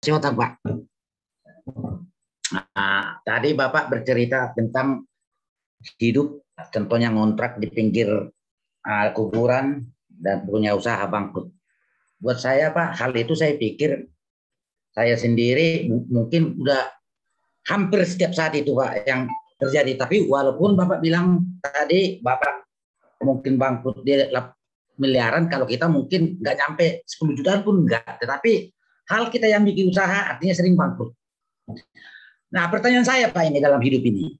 Silakan Pak. Nah, tadi Bapak bercerita tentang hidup, contohnya ngontrak di pinggir kuburan dan punya usaha bangkrut. Buat saya Pak, hal itu saya pikir saya sendiri mungkin udah hampir setiap saat itu Pak yang terjadi. Tapi walaupun Bapak bilang tadi Bapak mungkin bangkrut di miliaran, kalau kita mungkin nggak nyampe 10 jutaan pun nggak. Tetapi hal kita yang bikin usaha artinya sering bangkrut. Nah, pertanyaan saya Pak ini dalam hidup ini.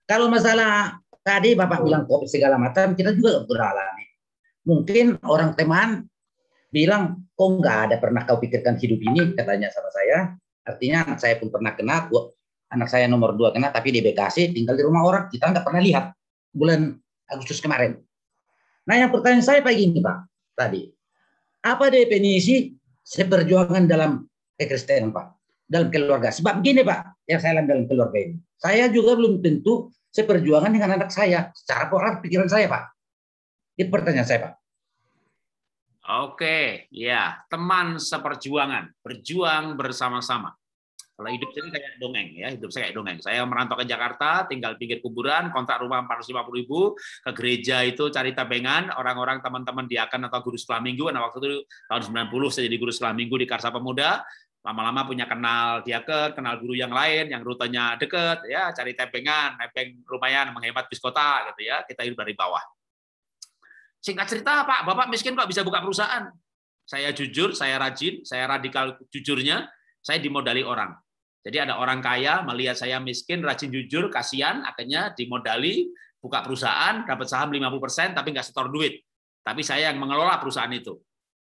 Kalau masalah tadi Bapak bilang COVID segala macam, kita juga beralami. Mungkin orang teman bilang, kok nggak ada pernah kau pikirkan hidup ini, katanya sama saya. Artinya anak saya pun pernah kena, anak saya nomor 2 kena, tapi di Bekasi, tinggal di rumah orang, kita nggak pernah lihat bulan Agustus kemarin. Nah, yang pertanyaan saya Pak gini Pak, tadi, apa definisi seperjuangan dalam kekristenan Pak? Dalam keluarga. Sebab begini Pak, yang saya alami dalam keluarga ini. Saya juga belum tentu seperjuangan dengan anak saya. Secara pola pikiran saya Pak. Itu pertanyaan saya Pak. Oke, ya, teman seperjuangan, berjuang bersama-sama. Kalau hidup saya kayak dongeng ya, hidup saya kayak dongeng. Saya merantau ke Jakarta, tinggal pinggir kuburan, kontrak rumah 450.000, ke gereja itu cari tabengan, orang-orang teman-teman diakan atau guru sekolah minggu. Nah, waktu itu tahun 90 saya jadi guru sekolah minggu di Karsa Pemuda. Lama-lama punya kenal diaken, kenal guru yang lain, yang rutenya deket, ya cari tabengan, nebeng lumayan menghemat bis kota gitu ya. Kita hidup dari bawah. Singkat cerita, Pak, Bapak miskin kok bisa buka perusahaan? Saya jujur, saya rajin, saya radikal jujurnya, saya dimodali orang. Jadi ada orang kaya melihat saya miskin, rajin, jujur, kasihan, akhirnya dimodali, buka perusahaan, dapat saham 50%, tapi nggak setor duit. Tapi saya yang mengelola perusahaan itu.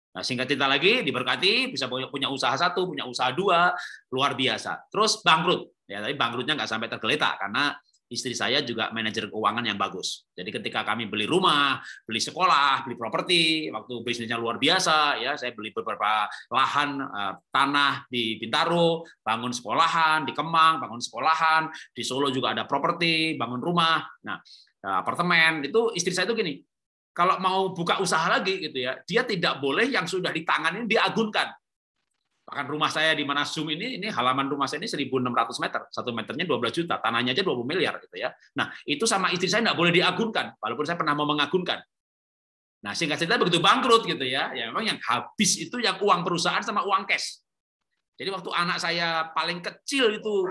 Nah, singkat cerita lagi, diberkati, bisa punya usaha 1, punya usaha 2, luar biasa. Terus bangkrut. Ya, tapi bangkrutnya nggak sampai tergeletak, karena istri saya juga manajer keuangan yang bagus. Jadi ketika kami beli rumah, beli sekolah, beli properti, waktu bisnisnya luar biasa, ya saya beli beberapa lahan tanah di Bintaro, bangun sekolahan di Kemang, bangun sekolahan di Solo juga ada properti, bangun rumah. Nah, apartemen itu istri saya itu gini. Kalau mau buka usaha lagi gitu ya, dia tidak boleh yang sudah ditangani diagunkan. Bahkan rumah saya di Manasum ini halaman rumah saya ini 1.600 meter, 1 meternya 12 juta, tanahnya aja 20 miliar gitu ya. Nah, itu sama istri saya nggak boleh diagunkan, walaupun saya pernah mau mengagunkan. Nah, singkat cerita begitu bangkrut gitu ya, ya memang yang habis itu yang uang perusahaan sama uang cash. Jadi waktu anak saya paling kecil itu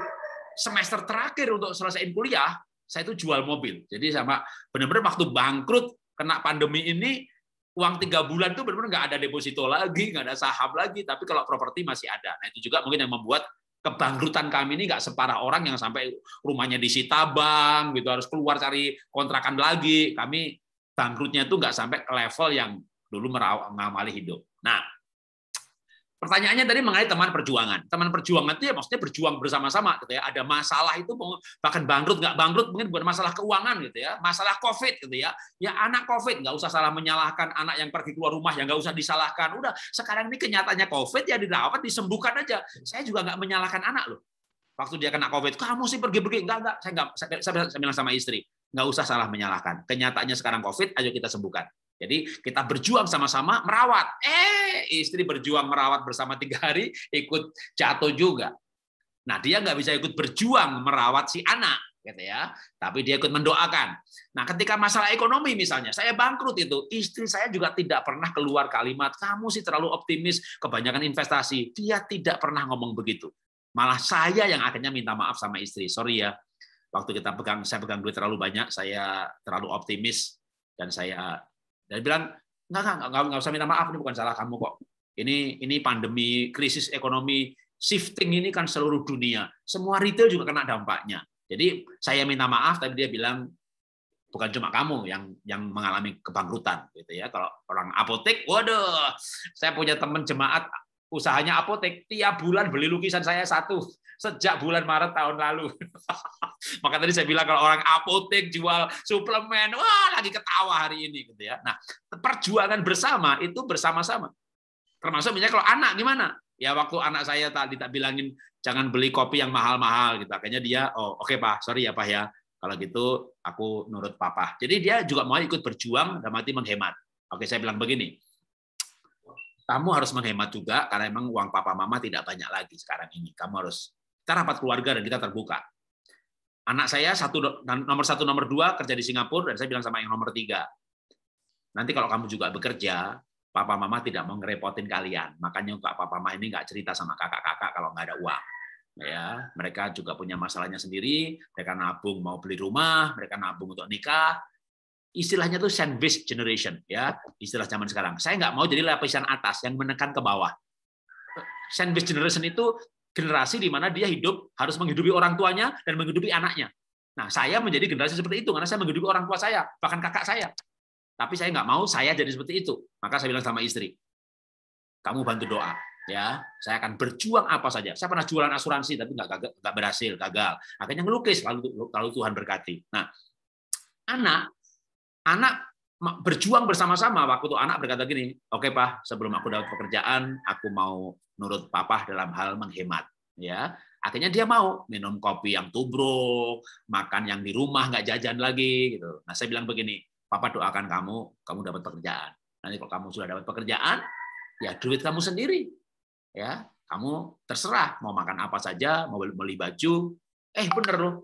semester terakhir untuk selesaiin kuliah, saya itu jual mobil. Jadi sama benar-benar waktu bangkrut kena pandemi ini, uang 3 bulan itu benar-benar nggak ada deposito lagi, nggak ada saham lagi, tapi kalau properti masih ada. Nah, itu juga mungkin yang membuat kebangkrutan kami ini nggak separah orang yang sampai rumahnya disita bank, gitu harus keluar cari kontrakan lagi. Kami bangkrutnya itu nggak sampai ke level yang dulu mengamali hidup. Nah, pertanyaannya tadi mengenai teman perjuangan. Teman perjuangan itu ya maksudnya berjuang bersama-sama gitu ya. Ada masalah itu bahkan bangkrut nggak bangkrut mungkin bukan masalah keuangan gitu ya. Masalah Covid gitu ya. Ya anak Covid nggak usah salah menyalahkan anak yang pergi keluar rumah yang nggak usah disalahkan. Udah sekarang ini kenyataannya Covid ya dirawat disembuhkan aja. Saya juga nggak menyalahkan anak loh. Waktu dia kena Covid, kamu sih pergi-pergi enggak. Saya bilang sama istri, nggak usah salah menyalahkan. Kenyataannya sekarang Covid, ayo kita sembuhkan. Jadi kita berjuang sama-sama merawat. Istri berjuang merawat bersama 3 hari, ikut jatuh juga. Nah, dia nggak bisa ikut berjuang merawat si anak, gitu ya. Tapi dia ikut mendoakan. Nah, ketika masalah ekonomi misalnya, saya bangkrut itu, istri saya juga tidak pernah keluar kalimat, kamu sih terlalu optimis, kebanyakan investasi. Dia tidak pernah ngomong begitu. Malah saya yang akhirnya minta maaf sama istri. Sorry ya, waktu saya pegang duit terlalu banyak, saya terlalu optimis dan saya bilang nggak usah minta maaf, ini bukan salah kamu kok. Ini pandemi, krisis ekonomi, shifting ini kan seluruh dunia. Semua retail juga kena dampaknya. Jadi saya minta maaf, tapi dia bilang bukan cuma kamu yang mengalami kebangkrutan gitu ya. Kalau orang apotek, waduh, saya punya teman jemaat usahanya apotek, tiap bulan beli lukisan saya 1 sejak bulan Maret tahun lalu. Maka tadi saya bilang kalau orang apotek jual suplemen, wah lagi ketawa hari ini gitu ya. Nah, perjuangan bersama itu bersama-sama. Termasuk misalnya kalau anak gimana? Ya waktu anak saya tadi tak bilangin jangan beli kopi yang mahal-mahal gitu. Akhirnya dia, oh oke Pak, sorry ya Pak ya. Kalau gitu aku nurut Papa. Jadi dia juga mau ikut berjuang dan mati menghemat. Oke, saya bilang begini. kamu harus menghemat juga karena memang uang papa mama tidak banyak lagi sekarang ini. Kamu harus, kita rapat keluarga dan kita terbuka. Anak saya nomor satu, nomor dua kerja di Singapura, dan saya bilang sama yang nomor tiga, nanti kalau kamu juga bekerja, papa mama tidak mau ngerepotin kalian. Makanya papa mama ini nggak cerita sama kakak-kakak kalau nggak ada uang. Ya, mereka juga punya masalahnya sendiri. Mereka nabung mau beli rumah, mereka nabung untuk nikah. Istilahnya tuh sandwich generation, ya, istilah zaman sekarang. Saya nggak mau jadi lapisan atas yang menekan ke bawah. Sandwich generation itu generasi di mana dia hidup harus menghidupi orang tuanya dan menghidupi anaknya. Nah, saya menjadi generasi seperti itu karena saya menghidupi orang tua saya, bahkan kakak saya. Tapi saya nggak mau saya jadi seperti itu. Maka saya bilang sama istri, kamu bantu doa, ya. Saya akan berjuang apa saja. Saya pernah jualan asuransi tapi nggak berhasil, gagal. Akhirnya ngelukis, lalu Tuhan berkati. Nah, anak berjuang bersama-sama. Waktu itu anak berkata gini, oke Pak, sebelum aku dapat pekerjaan, aku mau nurut Papa dalam hal menghemat. Ya, akhirnya dia mau minum kopi yang tubruk, makan yang di rumah, nggak jajan lagi. Gitu. Nah, saya bilang begini, Papa doakan kamu dapat pekerjaan. Nanti kalau kamu sudah dapat pekerjaan, ya duit kamu sendiri. Ya, kamu terserah mau makan apa saja, mau beli baju. Bener loh,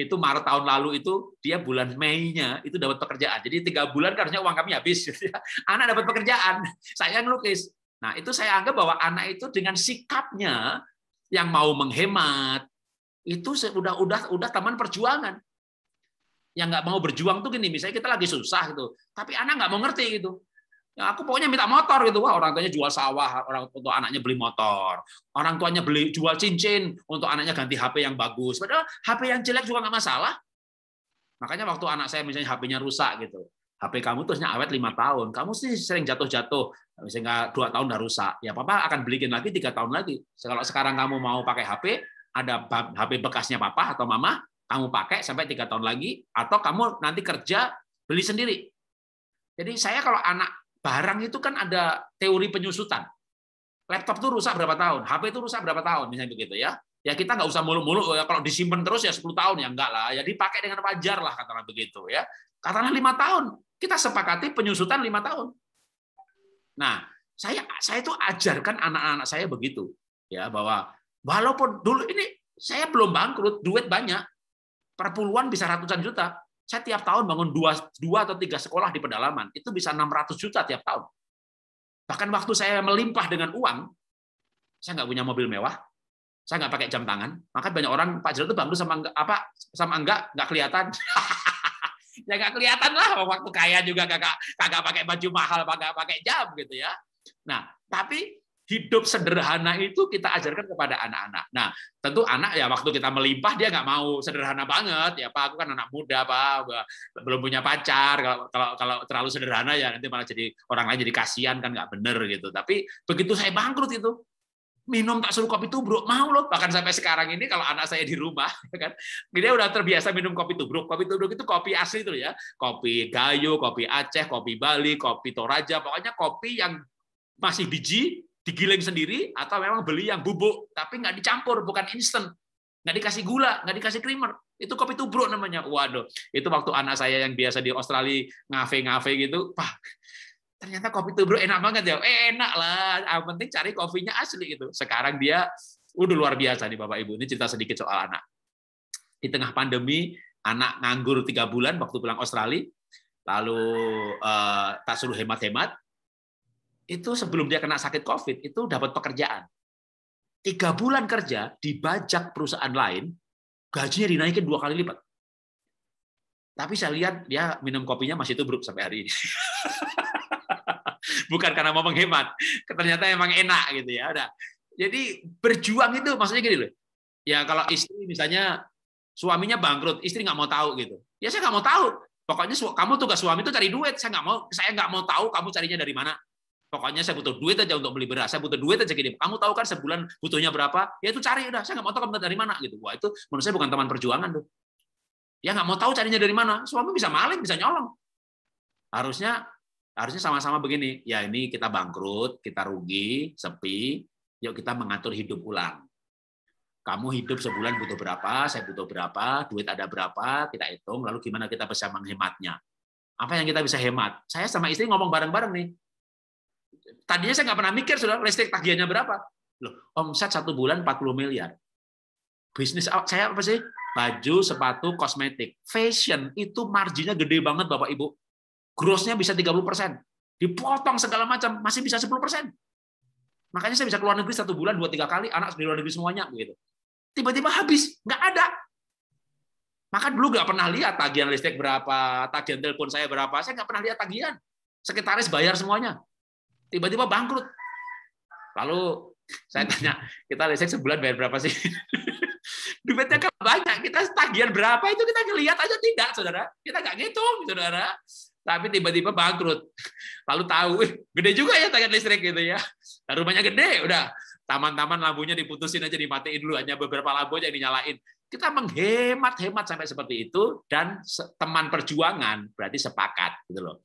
itu Maret tahun lalu itu dia bulan Mei-nya itu dapat pekerjaan. Jadi 3 bulan harusnya uang kami habis. Anak dapat pekerjaan, saya ngelukis. Nah itu saya anggap bahwa anak itu dengan sikapnya yang mau menghemat itu udah teman perjuangan. Yang nggak mau berjuang tuh gini, misalnya kita lagi susah gitu, tapi anak nggak mau ngerti gitu. Ya, aku pokoknya minta motor gitu. Wah, orang tuanya jual sawah, orang untuk anaknya beli motor. Orang tuanya jual cincin untuk anaknya ganti HP yang bagus. Padahal HP yang jelek juga nggak masalah. Makanya waktu anak saya misalnya HP-nya rusak gitu. HP kamu terusnya awet 5 tahun. Kamu sih sering jatuh-jatuh. Misalnya 2 tahun udah rusak. Ya papa akan beliin lagi 3 tahun lagi. Kalau sekarang kamu mau pakai HP, ada HP bekasnya papa atau mama, kamu pakai sampai 3 tahun lagi, atau kamu nanti kerja beli sendiri. Jadi saya kalau anak barang itu kan ada teori penyusutan. Laptop itu rusak berapa tahun, HP itu rusak berapa tahun, misalnya begitu ya. Ya kita nggak usah muluk-muluk ya, kalau disimpan terus ya 10 tahun ya enggak lah, ya dipakai dengan wajar lah katakanlah begitu ya. Katakanlah 5 tahun, kita sepakati penyusutan 5 tahun. Nah, saya itu ajarkan anak-anak saya begitu ya, bahwa walaupun dulu ini saya belum bangkrut, duit banyak, perpuluhan bisa ratusan juta. Saya tiap tahun bangun 2 atau 3 sekolah di pedalaman, itu bisa 600 juta tiap tahun. Bahkan waktu saya melimpah dengan uang, saya nggak punya mobil mewah, saya nggak pakai jam tangan, maka banyak orang, Pak Jarod itu bangkrut sama enggak kelihatan. Ya nggak kelihatan lah, waktu kaya juga kagak pakai baju mahal, kagak pakai jam gitu ya. Nah, tapi hidup sederhana itu kita ajarkan kepada anak-anak. Nah, tentu anak ya waktu kita melimpah dia nggak mau sederhana banget ya Pak. Aku kan anak muda Pak, belum punya pacar. Kalau terlalu sederhana ya nanti malah jadi orang lain jadi kasihan kan nggak bener gitu. Tapi begitu saya bangkrut itu minum tak suruh kopi tubruk mau loh. Bahkan sampai sekarang ini kalau anak saya di rumah kan dia udah terbiasa minum kopi tubruk. Kopi tubruk itu kopi asli itu ya. Kopi Gayo, kopi Aceh, kopi Bali, kopi Toraja, pokoknya kopi yang masih biji digiling sendiri atau memang beli yang bubuk tapi nggak dicampur, bukan instan, nggak dikasih gula, nggak dikasih creamer, itu kopi tubruk namanya. Waduh, itu waktu anak saya yang biasa di Australia ngafe gitu, Pak, ternyata kopi tubruk enak banget ya. Enak lah, yang penting cari kopinya asli gitu. Sekarang dia udah luar biasa nih Bapak Ibu. Ini cerita sedikit soal anak. Di tengah pandemi, anak nganggur 3 bulan waktu pulang Australia, lalu tak suruh hemat-hemat. Itu sebelum dia kena sakit COVID, itu dapat pekerjaan. 3 bulan kerja, dibajak perusahaan lain, gajinya dinaikin 2 kali lipat. Tapi saya lihat dia minum kopinya masih tubruk sampai hari ini. Bukan karena mau menghemat, ternyata emang enak gitu ya. Udah. Jadi berjuang itu maksudnya gini loh. Ya kalau istri misalnya suaminya bangkrut, istri nggak mau tahu gitu. Ya saya nggak mau tahu. Pokoknya kamu tugas suami itu cari duit. Saya nggak mau tahu kamu carinya dari mana. Pokoknya saya butuh duit aja untuk beli beras, saya butuh duit aja gini. Kamu tahu kan sebulan butuhnya berapa? Ya itu cari udah. Saya nggak mau tahu kamu dari mana gitu. Wah itu menurut saya bukan teman perjuangan tuh. Ya nggak mau tahu carinya dari mana. Suami bisa maling, bisa nyolong. Harusnya sama-sama begini. Ya ini kita bangkrut, kita rugi, sepi. Yuk kita mengatur hidup ulang. Kamu hidup sebulan butuh berapa, saya butuh berapa, duit ada berapa, kita hitung. Lalu gimana kita bisa menghematnya? Apa yang kita bisa hemat? Saya sama istri ngomong bareng-bareng nih. Tadinya saya nggak pernah mikir, saudara, listrik tagihannya berapa. Loh, omset 1 bulan 40 miliar. Bisnis saya apa sih? Baju, sepatu, kosmetik. Fashion itu marginnya gede banget, Bapak Ibu. Gross-nya bisa 30%. Dipotong segala macam, masih bisa 10%. Makanya saya bisa keluar negeri 1 bulan 2-3 kali, anak di luar negeri semuanya begitu. Tiba-tiba habis, nggak ada. Maka dulu nggak pernah lihat tagihan listrik berapa, tagihan telepon saya berapa, saya nggak pernah lihat tagihan. Sekretaris bayar semuanya. Tiba-tiba bangkrut. Lalu saya tanya, kita listrik sebulan bayar berapa sih? Duitnya kan banyak, kita tagihan berapa itu kita ngelihat aja tidak, saudara. Kita nggak ngitung, saudara. Tapi tiba-tiba bangkrut. Lalu tahu, gede juga ya tagihan listrik gitu ya. Dan rumahnya gede, udah. Taman-taman lampunya diputusin aja, dimatiin dulu, hanya beberapa lampu aja yang dinyalain. Kita menghemat-hemat sampai seperti itu, dan teman perjuangan berarti sepakat gitu loh.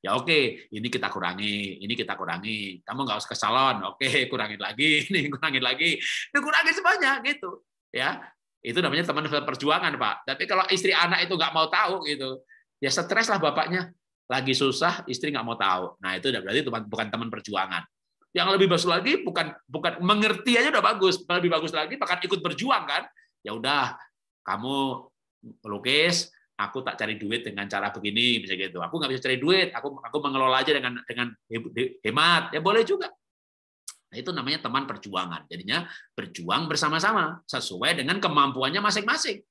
Ya oke, ini kita kurangi, ini kita kurangi. Kamu nggak usah ke salon, oke, kurangin lagi, ini kurangin lagi, ini kurangin semuanya gitu. Ya, itu namanya teman perjuangan, Pak. Tapi kalau istri anak itu nggak mau tahu gitu, ya stres lah bapaknya. Lagi susah, istri nggak mau tahu. Nah itu udah berarti bukan teman perjuangan. Yang lebih bagus lagi bukan mengerti aja udah bagus, lebih bagus lagi bahkan ikut berjuang kan. Ya udah, kamu lukis, aku tak cari duit dengan cara begini, bisa gitu. Aku nggak bisa cari duit, aku mengelola aja dengan hemat, ya boleh juga. Nah, itu namanya teman perjuangan. Jadinya berjuang bersama-sama sesuai dengan kemampuannya masing-masing.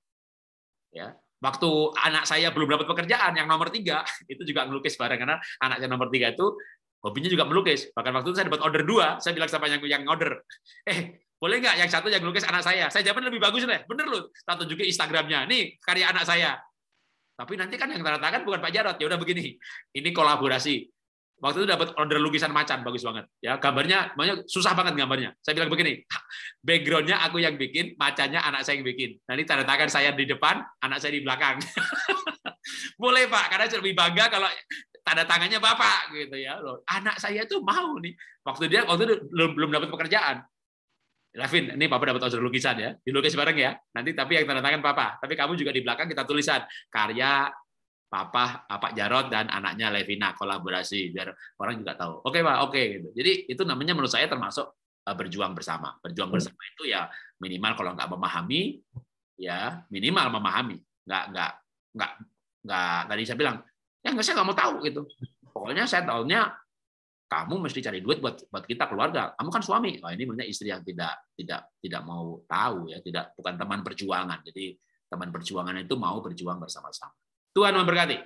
Ya, waktu anak saya belum dapat pekerjaan, yang nomor 3 itu juga ngelukis bareng, karena anaknya nomor 3 itu hobinya juga melukis. Bahkan waktu itu saya dapat order 2, saya bilang sama yang order, boleh nggak yang satu yang ngelukis anak saya? Saya jawab lebih bagus deh, bener loh. Tak tunjukin Instagramnya, nih karya anak saya. Tapi nanti kan yang tanda tangan bukan Pak Jarot. Ya udah begini, ini kolaborasi. Waktu itu dapat order lukisan macan, bagus banget. Ya gambarnya, susah banget gambarnya. Saya bilang begini, backgroundnya aku yang bikin, macannya anak saya yang bikin. Nanti tanda tangan saya di depan, anak saya di belakang. Boleh Pak, karena saya lebih bangga kalau tanda tangannya Bapak gitu ya. Loh, anak saya tuh mau nih. Waktu itu belum dapat pekerjaan. Lavin, ini Papa dapat order lukisan ya, dilukis bareng ya. Nanti tapi yang tanda tangan Papa. Tapi kamu juga di belakang kita tulisan karya Papa, Pak Jarot dan anaknya Levina, kolaborasi biar orang juga tahu. Oke Pak, oke gitu. Jadi itu namanya menurut saya termasuk berjuang bersama. Berjuang bersama itu ya minimal kalau nggak memahami, ya minimal memahami. Nggak bisa bilang ya nggak, saya nggak mau tahu gitu. Pokoknya saya tahunya kamu mesti cari duit buat kita keluarga. Kamu kan suami. Ini sebenarnya istri yang tidak mau tahu ya, bukan teman perjuangan. Jadi teman perjuangan itu mau berjuang bersama-sama. Tuhan memberkati.